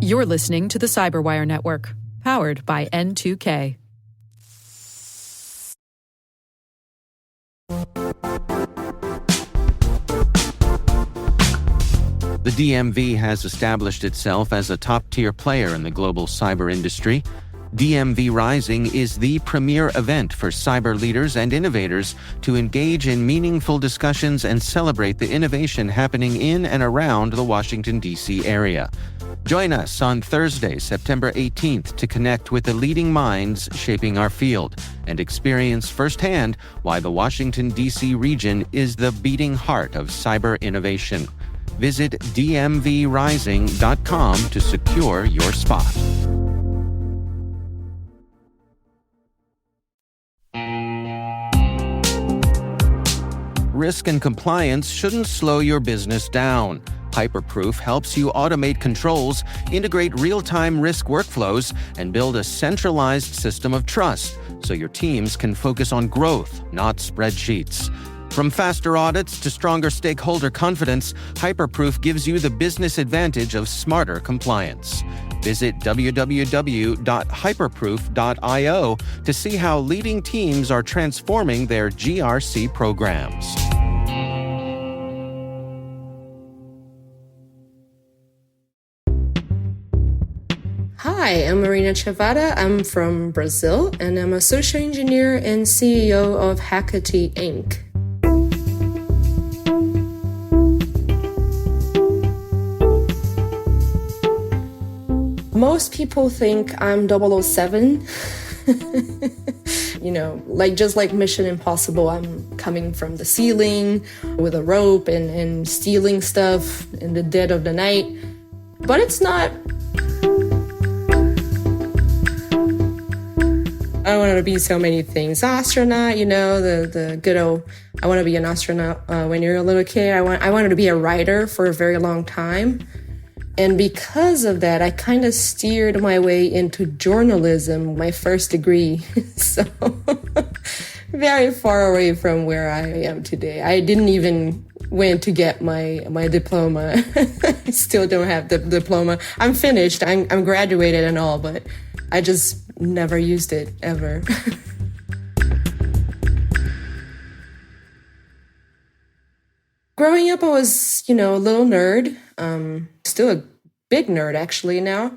You're listening to the Cyberwire Network, powered by N2K. The DMV has established itself as a top-tier player in the global cyber industry. DMV Rising is the premier event for cyber leaders and innovators to engage in meaningful discussions and celebrate the innovation happening in and around the Washington, D.C. area. Join us on Thursday, September 18th to connect with the leading minds shaping our field and experience firsthand why the Washington, D.C. region is the beating heart of cyber innovation. Visit dmvrising.com to secure your spot. Risk and compliance shouldn't slow your business down. Hyperproof helps you automate controls, integrate real-time risk workflows, and build a centralized system of trust so your teams can focus on growth, not spreadsheets. From faster audits to stronger stakeholder confidence, Hyperproof gives you the business advantage of smarter compliance. Visit www.hyperproof.io to see how leading teams are transforming their GRC programs. Hi, I'm Marina Ciavatta. I'm from Brazil, and I'm a social engineer and CEO of Hekate, Inc. Most people think I'm 007. Just like Mission Impossible, I'm coming from the ceiling with a rope and stealing stuff in the dead of the night. But it's not. I wanted to be so many things. Astronaut, the good old, I want to be an astronaut when you're a little kid. I wanted to be a writer for a very long time. And because of that, I kind of steered my way into journalism, my first degree. So very far away from where I am today. I didn't even went to get my diploma. I still don't have the diploma. I'm finished. I'm graduated and all, but I just never used it ever. Growing up, I was, a little nerd. Still a big nerd actually now.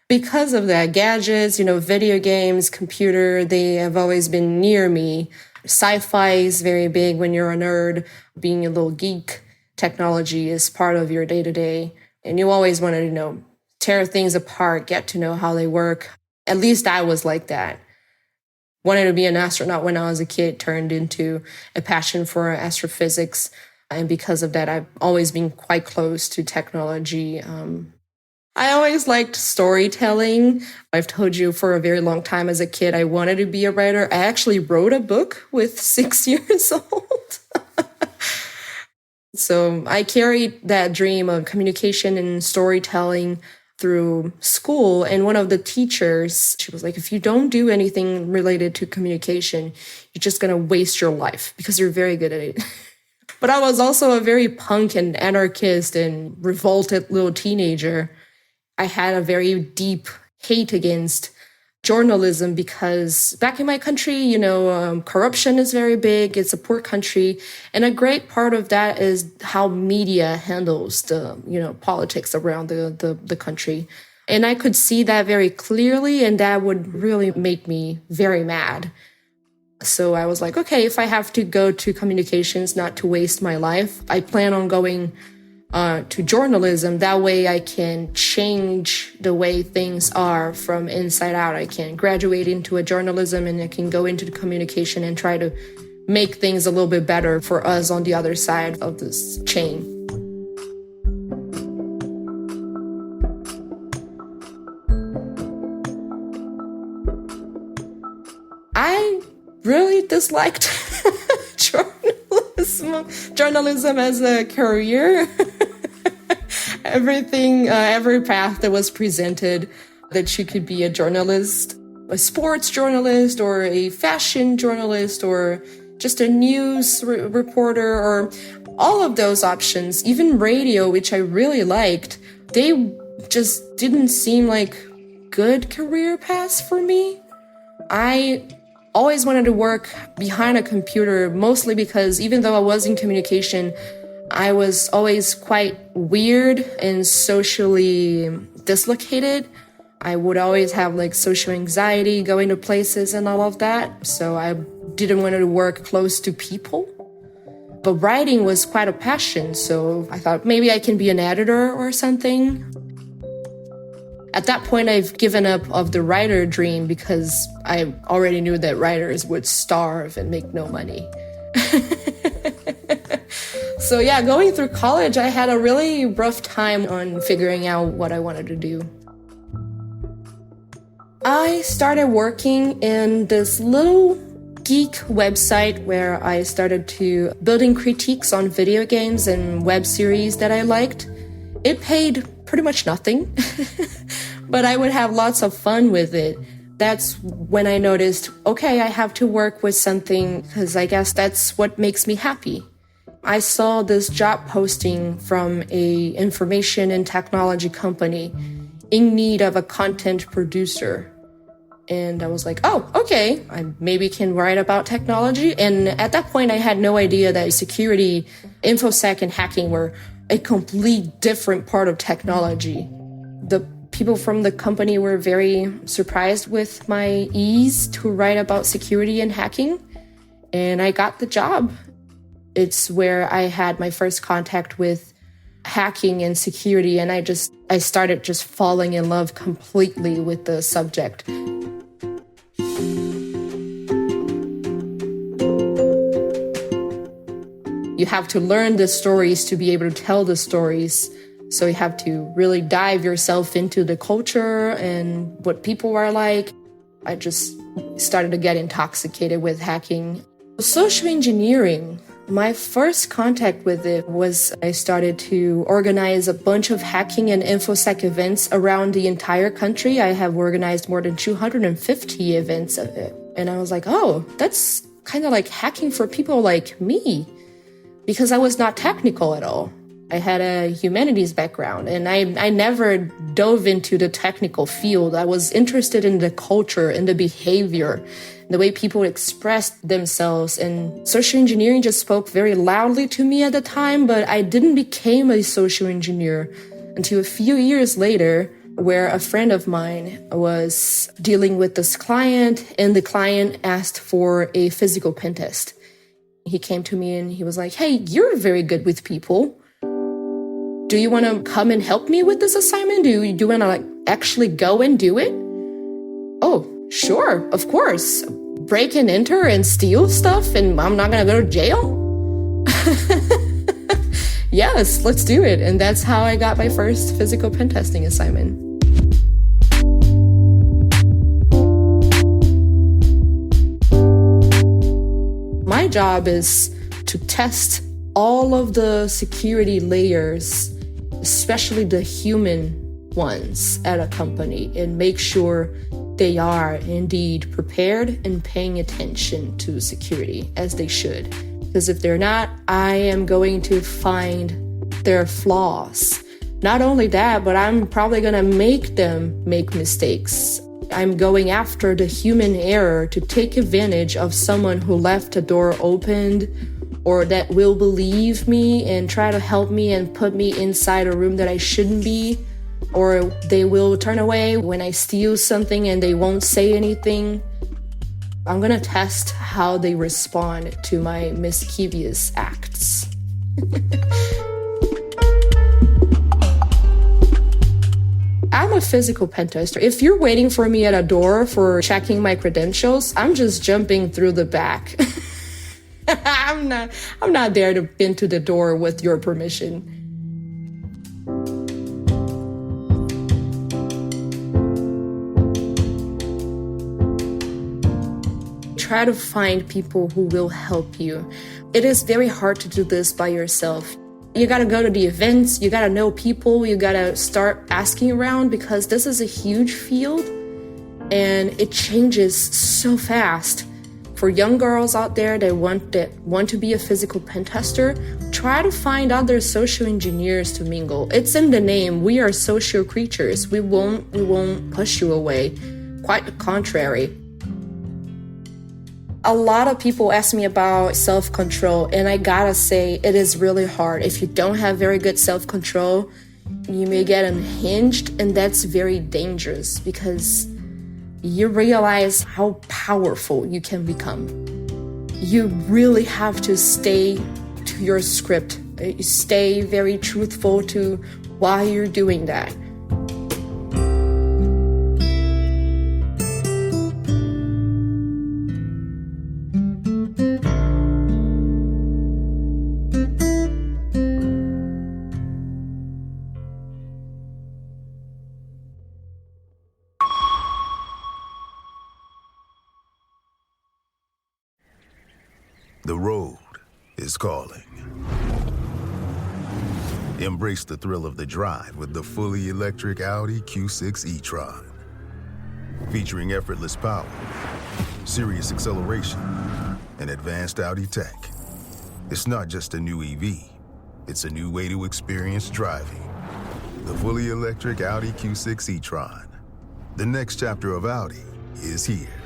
Because of that, gadgets, video games, computer, they have always been near me. Sci-fi is very big when you're a nerd. Being a little geek, technology is part of your day-to-day. And you always want to, tear things apart, get to know how they work. At least I was like that. Wanted to be an astronaut when I was a kid, turned into a passion for astrophysics. And because of that, I've always been quite close to technology. I always liked storytelling. I've told you for a very long time as a kid, I wanted to be a writer. I actually wrote a book with 6 years old. So I carried that dream of communication and storytelling through school. And one of the teachers, she was like, if you don't do anything related to communication, you're just going to waste your life because you're very good at it. But I was also a very punk and anarchist and revolted little teenager. I had a very deep hate against journalism because back in my country, corruption is very big. It's a poor country. And a great part of that is how media handles the, politics around the country. And I could see that very clearly, and that would really make me very mad. So I was like, okay, if I have to go to communications, not to waste my life, I plan on going to journalism. That way I can change the way things are from inside out. I can graduate into a journalism and I can go into the communication and try to make things a little bit better for us on the other side of this chain. I really disliked journalism as a career. Every path that was presented that you could be a journalist, a sports journalist or a fashion journalist or just a news reporter or all of those options, even radio, which I really liked, they just didn't seem like good career paths for me. I always wanted to work behind a computer, mostly because even though I was in communication, I was always quite weird and socially dislocated. I would always have like social anxiety going to places and all of that. So I didn't want to work close to people. But writing was quite a passion. So I thought maybe I can be an editor or something. At that point, I've given up of the writer dream because I already knew that writers would starve and make no money. So yeah, going through college, I had a really rough time on figuring out what I wanted to do. I started working in this little geek website where I started to building critiques on video games and web series that I liked. It paid pretty much nothing, but I would have lots of fun with it. That's when I noticed, okay, I have to work with something because I guess that's what makes me happy. I saw this job posting from a information and technology company in need of a content producer. And I was like, oh, okay, I maybe can write about technology. And at that point, I had no idea that security, InfoSec, and hacking were a complete different part of technology. The people from the company were very surprised with my ease to write about security and hacking. And I got the job. It's where I had my first contact with hacking and security, and I started just falling in love completely with the subject. You have to learn the stories to be able to tell the stories. So you have to really dive yourself into the culture and what people are like. I just started to get intoxicated with hacking. Social engineering. My first contact with it was I started to organize a bunch of hacking and InfoSec events around the entire country. I have organized more than 250 events of it. And I was like, oh, that's kind of like hacking for people like me, because I was not technical at all. I had a humanities background, and I never dove into the technical field. I was interested in the culture and the behavior, the way people expressed themselves, and social engineering just spoke very loudly to me at the time, but I didn't become a social engineer until a few years later, where a friend of mine was dealing with this client, and the client asked for a physical pen test. He came to me and he was like, hey, you're very good with people. Do you want to come and help me with this assignment? Do you want to actually go and do it? Oh, sure, of course. Break and enter and steal stuff, and I'm not going to go to jail? Yes, let's do it. And that's how I got my first physical pen testing assignment. My job is to test all of the security layers, especially the human ones at a company, and make sure they are indeed prepared and paying attention to security as they should. Because if they're not, I am going to find their flaws. Not only that, but I'm probably going to make them make mistakes. I'm going after the human error to take advantage of someone who left a door opened, or that will believe me and try to help me and put me inside a room that I shouldn't be, or they will turn away when I steal something and they won't say anything. I'm gonna test how they respond to my mischievous acts. I'm a physical pen tester. If you're waiting for me at a door for checking my credentials, I'm just jumping through the back. I'm not there to into the door with your permission. Try to find people who will help you. It is very hard to do this by yourself. You gotta go to the events, you gotta know people, you gotta start asking around, because this is a huge field and it changes so fast. For young girls out there that want to be a physical pen tester, try to find other social engineers to mingle. It's in the name. We are social creatures. We won't push you away. Quite the contrary. A lot of people ask me about self-control, and I gotta say, it is really hard. If you don't have very good self-control, you may get unhinged, and that's very dangerous because you realize how powerful you can become. You really have to stay to your script. Stay very truthful to why you're doing that. The road is calling. Embrace the thrill of the drive with the fully electric Audi Q6 e-tron. Featuring effortless power, serious acceleration, and advanced Audi tech. It's not just a new EV, it's a new way to experience driving. The fully electric Audi Q6 e-tron. The next chapter of Audi is here.